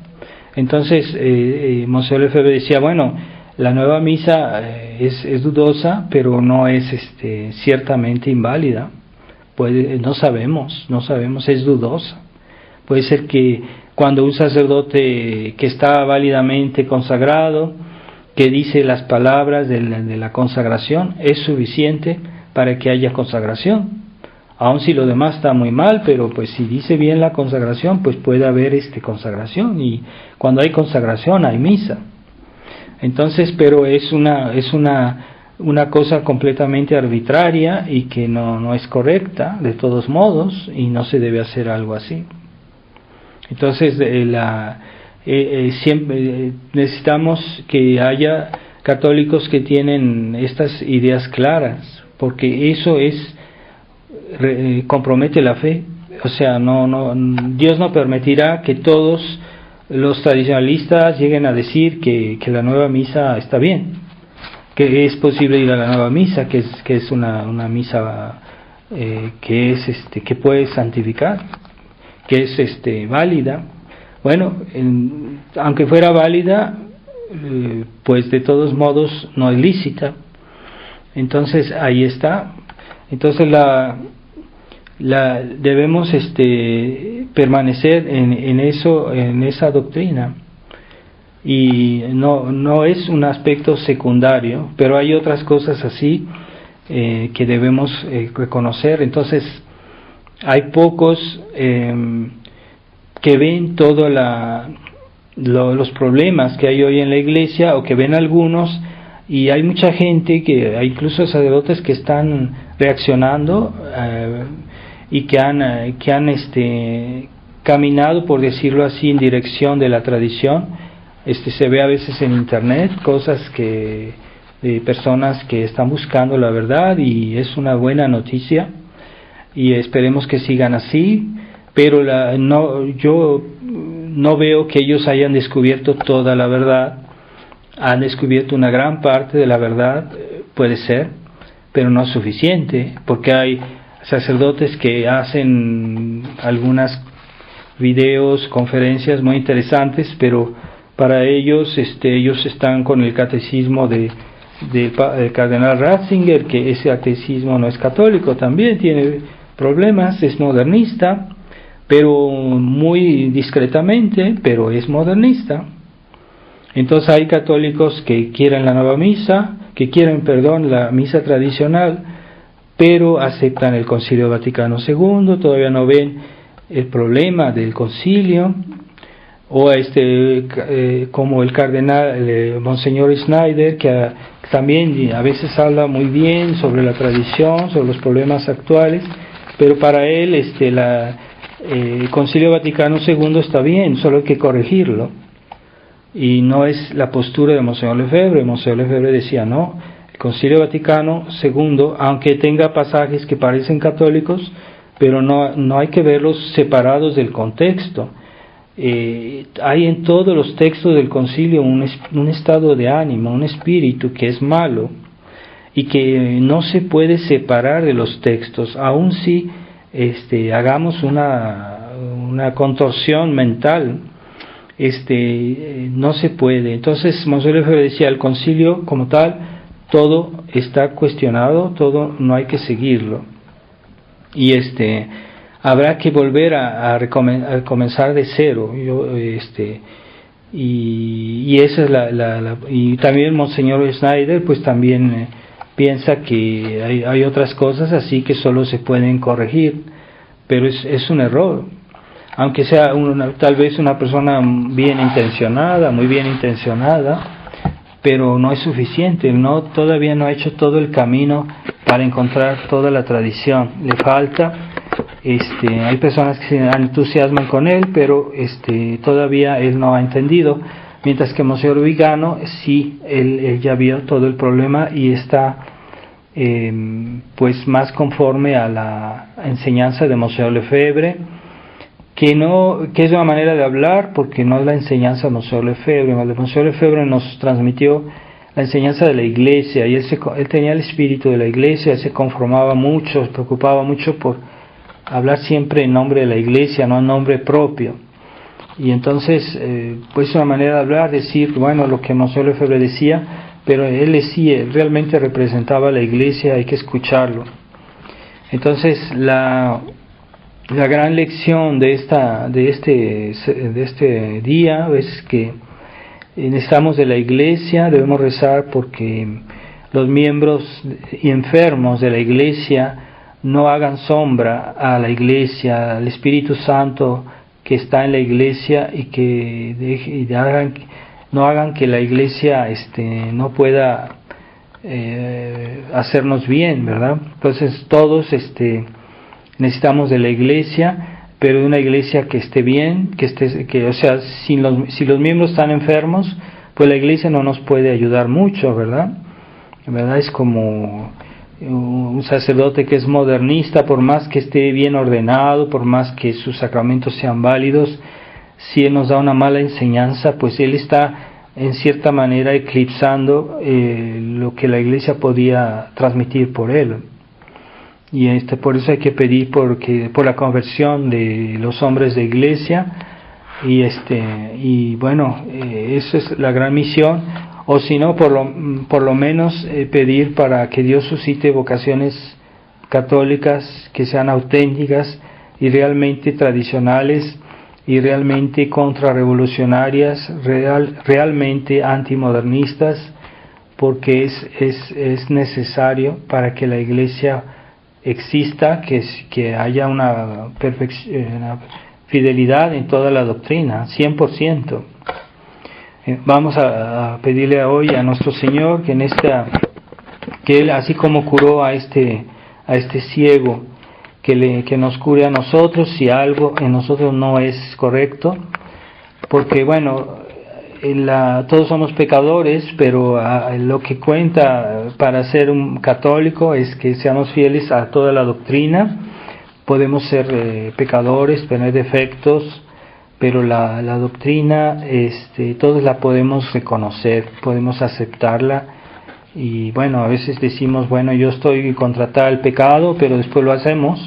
Entonces Monseñor Lefebvre decía, bueno, la nueva misa es dudosa, pero no es ciertamente inválida. No sabemos, es dudosa. Puede ser que cuando un sacerdote que está válidamente consagrado, que dice las palabras de la consagración, es suficiente para que haya consagración, aun si lo demás está muy mal, pero pues si dice bien la consagración, pues puede haber consagración, y cuando hay consagración hay misa. Entonces, pero es una cosa completamente arbitraria y que no es correcta de todos modos, y no se debe hacer algo así. Entonces siempre necesitamos que haya católicos que tienen estas ideas claras, porque eso compromete la fe. O sea, Dios no permitirá que todos los tradicionalistas lleguen a decir que la nueva misa está bien, que es posible ir a la nueva misa, que es una misa que puede santificar, que es válida. Bueno, aunque fuera válida, pues de todos modos no es lícita. Entonces ahí está. Entonces debemos permanecer en eso, en esa doctrina. Y no es un aspecto secundario, pero hay otras cosas así que debemos reconocer. Entonces, hay pocos que ven todos los problemas que hay hoy en la iglesia, o que ven algunos, y hay mucha gente, hay incluso sacerdotes que están reaccionando y que han caminado, por decirlo así, en dirección de la tradición. Se ve a veces en internet cosas de personas que están buscando la verdad, y es una buena noticia, y esperemos que sigan así, pero yo no veo que ellos hayan descubierto toda la verdad. Han descubierto una gran parte de la verdad, puede ser, pero no es suficiente, porque hay sacerdotes que hacen algunas videos, conferencias muy interesantes, pero para ellos están con el catecismo del cardenal Ratzinger, que ese catecismo no es católico, también tiene problemas, es modernista, pero muy discretamente, pero es modernista. Entonces hay católicos que quieren la nueva misa, la misa tradicional, pero aceptan el Concilio Vaticano II, todavía no ven el problema del concilio, o como el cardenal Monseñor Schneider, que también a veces habla muy bien sobre la tradición, sobre los problemas actuales, pero para él el Concilio Vaticano II está bien, solo hay que corregirlo. Y no es la postura de Monseñor Lefebvre. Monseñor Lefebvre decía, no, el Concilio Vaticano II, aunque tenga pasajes que parecen católicos, pero no hay que verlos separados del contexto. Hay en todos los textos del concilio un estado de ánimo, un espíritu que es malo, y que no se puede separar de los textos, aun si hagamos una contorsión mental. No se puede. Entonces Monseñor Lefebvre decía, el concilio como tal, todo está cuestionado, todo no hay que seguirlo, y habrá que volver a comenzar de cero. Y esa es y también Monseñor Schneider pues también piensa que hay otras cosas así que solo se pueden corregir, pero es un error. Aunque sea tal vez una persona muy bien intencionada, pero no es suficiente, todavía no ha hecho todo el camino para encontrar toda la tradición, le falta. Hay personas que se entusiasman con él, pero todavía él no ha entendido, mientras que Monseñor Vigano sí, él ya vio todo el problema y está pues más conforme a la enseñanza de Monseñor Lefebvre, que es una manera de hablar, porque no es la enseñanza de Monseñor Lefebvre. Monseñor Lefebvre nos transmitió la enseñanza de la iglesia, y él tenía el espíritu de la iglesia, se conformaba mucho, se preocupaba mucho por hablar siempre en nombre de la iglesia, no en nombre propio. Y entonces pues es una manera de hablar, decir, bueno, lo que Monseñor Lefebvre decía, pero él realmente representaba a la iglesia, hay que escucharlo. Entonces la gran lección de este día es que necesitamos de la iglesia, debemos rezar porque los miembros y enfermos de la iglesia no hagan sombra a la iglesia, al Espíritu Santo que está en la iglesia, y que no hagan que la iglesia no pueda hacernos bien, ¿verdad? Entonces todos necesitamos de la iglesia, pero de una iglesia que esté bien, o sea, si los miembros están enfermos, pues la iglesia no nos puede ayudar mucho, ¿verdad? En verdad es como un sacerdote que es modernista, por más que esté bien ordenado, por más que sus sacramentos sean válidos, si él nos da una mala enseñanza, pues él está en cierta manera eclipsando lo que la iglesia podía transmitir por él. Y por eso hay que pedir por la conversión de los hombres de iglesia, y bueno, esa es la gran misión. O si no, por lo menos pedir para que Dios suscite vocaciones católicas que sean auténticas y realmente tradicionales y realmente contrarrevolucionarias, realmente antimodernistas, porque es necesario para que la Iglesia exista, que haya una fidelidad en toda la doctrina, 100%. Vamos a pedirle hoy a nuestro Señor que que Él, así como curó a este ciego, que nos cure a nosotros si algo en nosotros no es correcto, porque bueno, todos somos pecadores, pero lo que cuenta para ser un católico es que seamos fieles a toda la doctrina. Podemos ser pecadores, tener defectos, pero la doctrina todos la podemos reconocer, podemos aceptarla. Y bueno, a veces decimos, bueno, yo estoy contra tal pecado, pero después lo hacemos,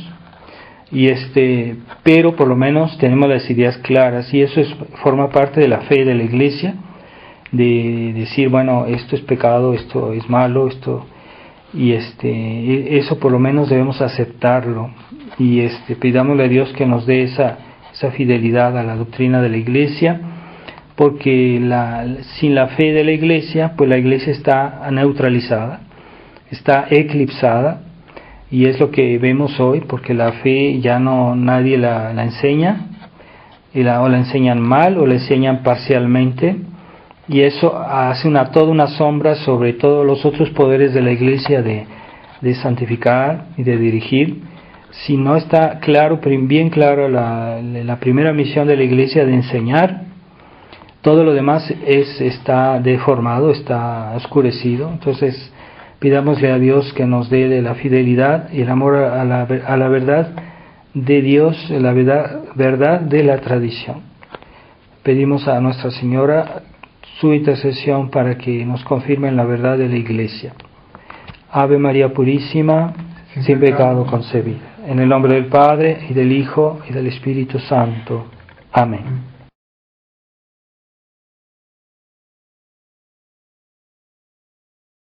pero por lo menos tenemos las ideas claras, y eso forma parte de la fe de la Iglesia, de decir, bueno, esto es pecado, esto es malo, eso por lo menos debemos aceptarlo, y pidámosle a Dios que nos dé esa fidelidad a la doctrina de la Iglesia, porque sin la fe de la Iglesia, pues la Iglesia está neutralizada, está eclipsada, y es lo que vemos hoy, porque la fe ya nadie la enseña, o la enseñan mal, o la enseñan parcialmente, y eso hace toda una sombra sobre todos los otros poderes de la Iglesia de santificar y de dirigir. Si no está claro, bien claro la primera misión de la Iglesia de enseñar, todo lo demás está deformado, está oscurecido. Entonces pidámosle a Dios que nos dé de la fidelidad y el amor a la verdad de Dios, la verdad de la tradición. Pedimos a Nuestra Señora su intercesión para que nos confirme en la verdad de la Iglesia. Ave María Purísima, sin pecado concebida. En el nombre del Padre, y del Hijo, y del Espíritu Santo. Amén.